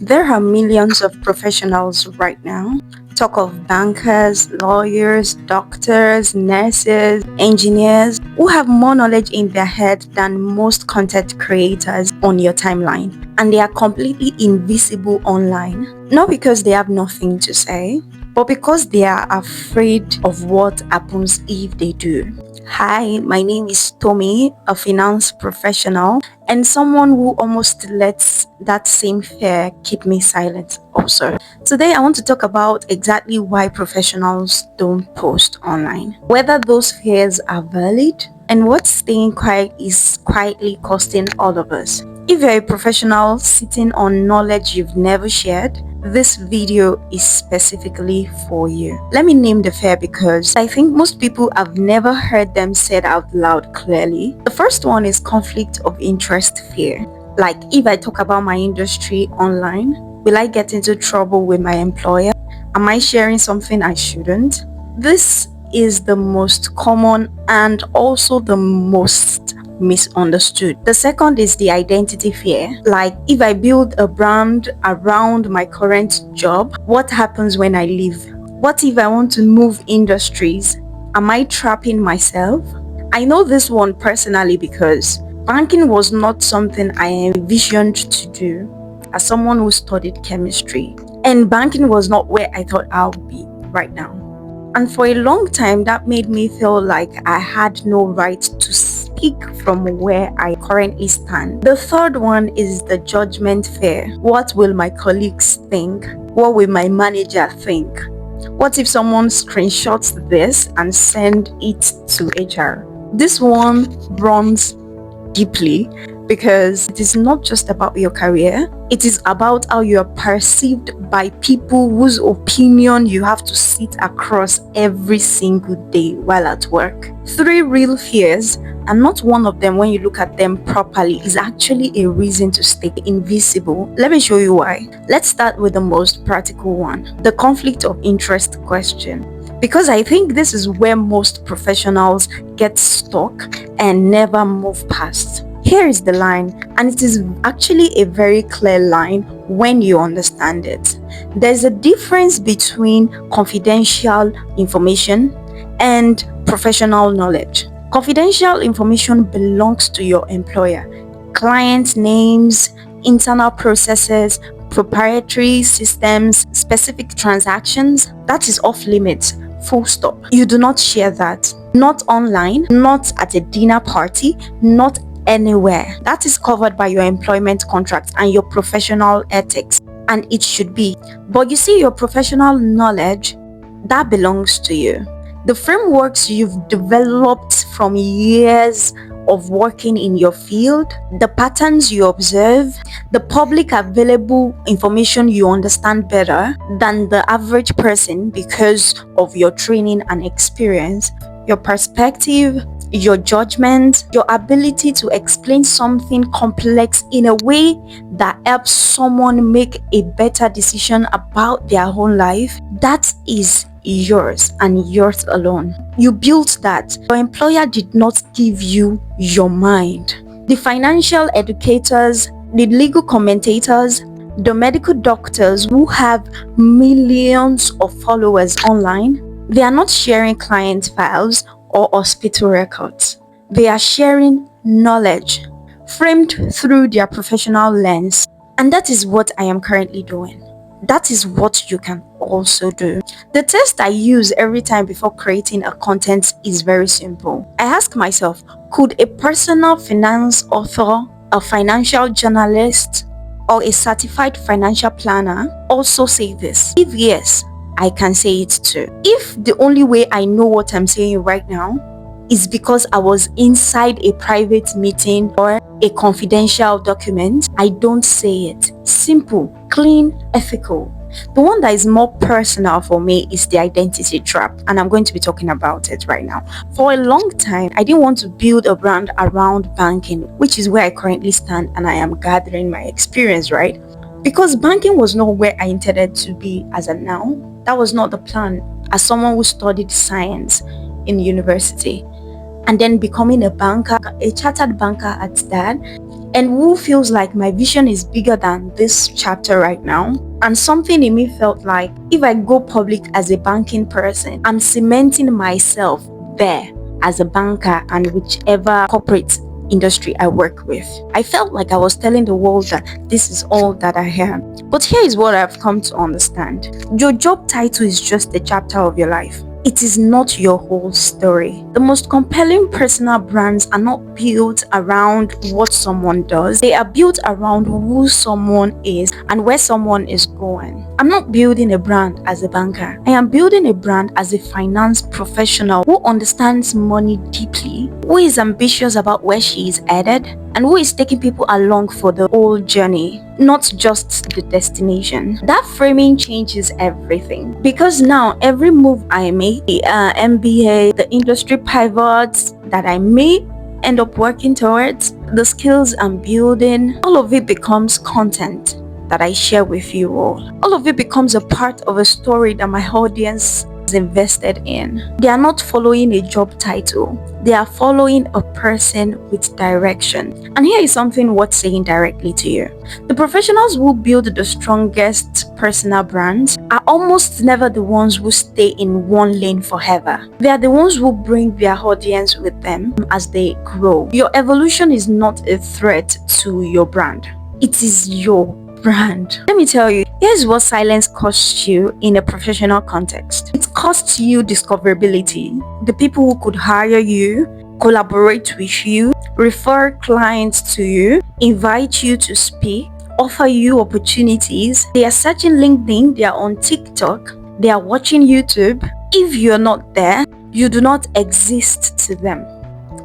There are millions of professionals right now. Talk of bankers, lawyers, doctors, nurses, engineers who have more knowledge in their head than most content creators on your timeline. And they are completely invisible online. Not because they have nothing to say, but because they are afraid of what happens if they do. Hi, my name is Tommy, a finance professional, and someone who almost lets that same fear keep me silent also. Today, I want to talk about exactly why professionals don't post online, whether those fears are valid, and what staying quiet is quietly costing all of us. If you're a professional sitting on knowledge you've never shared, this video is specifically for you. Let me name the fear because I think most people have never heard them said out loud clearly. The first one is conflict of interest fear. Like, if I talk about my industry online, will I get into trouble with my employer? Am I sharing something I shouldn't? This is the most common and also the most misunderstood. The second is the identity fear. Like, if I build a brand around my current job, what happens when I leave? What if I want to move industries? Am I trapping myself? I know this one personally because banking was not something I envisioned to do as someone who studied chemistry. And banking was not where I thought I would be right now. And for a long time, that made me feel like I had no right to speak from where I currently stand. The third one is the judgment fear. What will my colleagues think? What will my manager think? What if someone screenshots this and send it to HR? This one runs deeply because it is not just about your career, it is about how you are perceived by people whose opinion you have to sit across every single day while at work. Three real fears, and not one of them, when you look at them properly, is actually a reason to stay invisible. Let me show you why. Let's start with the most practical one, the conflict of interest question. Because I think this is where most professionals get stuck and never move past. Here is the line, and it is actually a very clear line when you understand it. There's a difference between confidential information and professional knowledge. Confidential information belongs to your employer. Client names, internal processes, proprietary systems, specific transactions, that is off limits. Full stop. You do not share that. Not online, not at a dinner party, not anywhere. That is covered by your employment contract and your professional ethics, and it should be. But you see, your professional knowledge, that belongs to you. The frameworks you've developed from years of working in your field, the patterns you observe, the public available information you understand better than the average person because of your training and experience, your perspective, your judgment, your ability to explain something complex in a way that helps someone make a better decision about their own life, that is yours and yours alone. You built that. Your employer did not give you your mind. The financial educators, the legal commentators, the medical doctors who have millions of followers online, they are not sharing client files or hospital records. They are sharing knowledge framed through their professional lens. And that is what I am currently doing. That is what you can also do. The test I use every time before creating a content is very simple. I ask myself, could a personal finance author, a financial journalist, or a certified financial planner also say this? If yes, I can say it too. If the only way I know what I'm saying right now is because I was inside a private meeting or a confidential document, I don't say it. Simple, clean, ethical. The one that is more personal for me is the identity trap, and I'm going to be talking about it right now. For a long time, I didn't want to build a brand around banking, which is where I currently stand and I am gathering my experience, right? Because banking was not where I intended to be as of now. That was not the plan. As someone who studied science in university and then becoming a banker, a chartered banker at that, and who feels like my vision is bigger than this chapter right now. And something in me felt like if I go public as a banking person, I'm cementing myself there as a banker and whichever corporate industry I work with. I felt like I was telling the world that this is all that I am. But here is what I've come to understand. Your job title is just a chapter of your life. It is not your whole story. The most compelling personal brands are not built around what someone does. They are built around who someone is and where someone is going. I'm not building a brand as a banker. I am building a brand as a finance professional who understands money deeply, who is ambitious about where she is headed, and who is taking people along for the whole journey, not just the destination. That framing changes everything, because now every move I make, the MBA, the industry pivots that I may end up working towards, the skills I'm building, all of it becomes content that I share with you all. All of it becomes a part of a story that my audience is invested in. They are not following a job title. They are following a person with direction. And here is something worth saying directly to you. The professionals who build the strongest personal brands are almost never the ones who stay in one lane forever. They are the ones who bring their audience with them as they grow. Your evolution is not a threat to your brand. It is your brand. Let me tell you, here's what silence costs you in a professional context. It costs you discoverability. The people who could hire you, collaborate with you, refer clients to you, invite you to speak, offer you opportunities. They are searching LinkedIn, they are on TikTok, they are watching YouTube. If you're not there, you do not exist to them.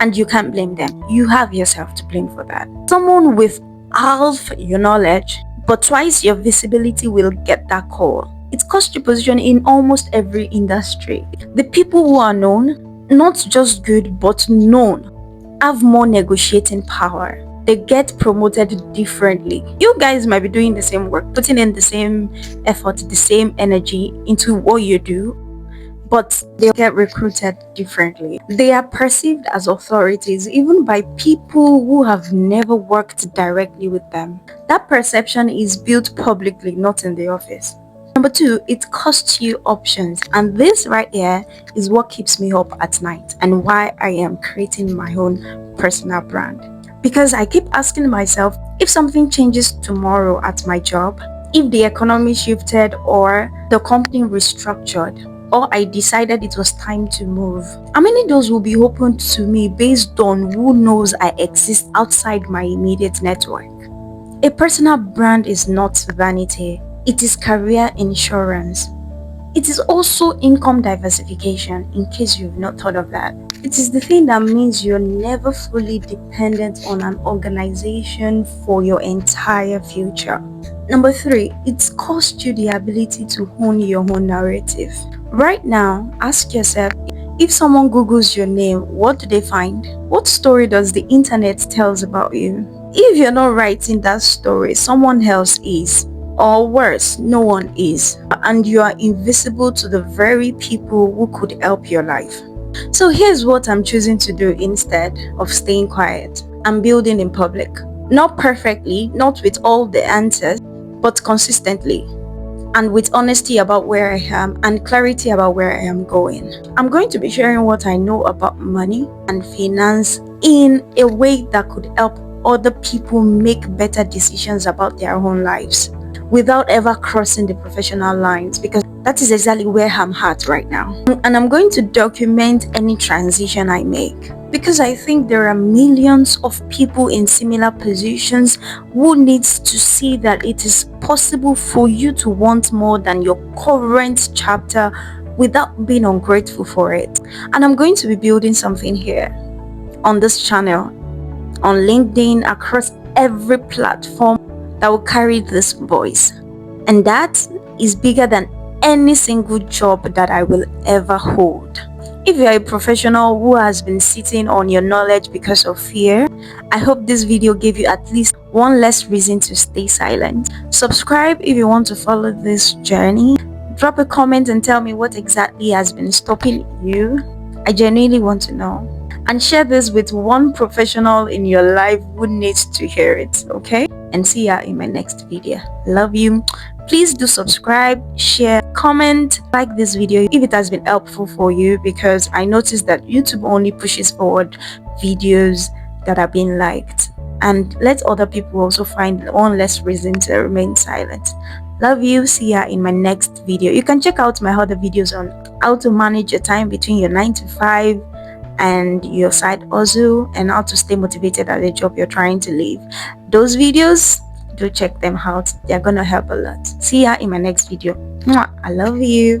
And you can't blame them. You have yourself to blame for that. Someone with half your knowledge but twice your visibility will get that call. It costs you position in almost every industry. The people who are known, not just good but known, have more negotiating power. They get promoted differently. You guys might be doing the same work, putting in the same effort, the same energy into what you do, but they get recruited differently. They are perceived as authorities even by people who have never worked directly with them. That perception is built publicly, not in the office. Number two, it costs you options, and this right here is what keeps me up at night and why I am creating my own personal brand. Because I keep asking myself, if something changes tomorrow at my job, if the economy shifted or the company restructured, or I decided it was time to move, how many doors will be opened to me based on who knows I exist outside my immediate network? A personal brand is not vanity, it is career insurance. It is also income diversification, in case you've not thought of that. It is the thing that means you're never fully dependent on an organization for your entire future. Number three, it costs you the ability to own your own narrative. Right now, ask yourself, if someone Googles your name, what do they find? What story does the internet tells about you? If you're not writing that story, someone else is. Or worse, no one is. And you are invisible to the very people who could help your life. So here's what I'm choosing to do instead of staying quiet. I'm building in public. Not perfectly, not with all the answers, but consistently. And with honesty about where I am and clarity about where I am going. I'm going to be sharing what I know about money and finance in a way that could help other people make better decisions about their own lives without ever crossing the professional lines, because that is exactly where I'm at right now. And I'm going to document any transition I make, because I think there are millions of people in similar positions who needs to see that it is possible for you to want more than your current chapter without being ungrateful for it. And I'm going to be building something here on this channel, on LinkedIn, across every platform that will carry this voice. And that is bigger than any single job that I will ever hold. If you're a professional who has been sitting on your knowledge because of fear, I hope this video gave you at least one less reason to stay silent. Subscribe if you want to follow this journey. Drop a comment and tell me what exactly has been stopping you. I genuinely want to know. and share this with one professional in your life who needs to hear it. Okay, and see ya in my next video. Love you. Please do subscribe, share, comment, like this video if it has been helpful for you, because I noticed that YouTube only pushes forward videos that are being liked, and let other people also find one less reason to remain silent. Love you. See ya in my next video. You can check out my other videos on how to manage your time between your 9 to 5 and your side hustle, and how to stay motivated at the job you're trying to leave. Those videos, do check them out. They're gonna help a lot. See ya in my next video. Mwah. I love you.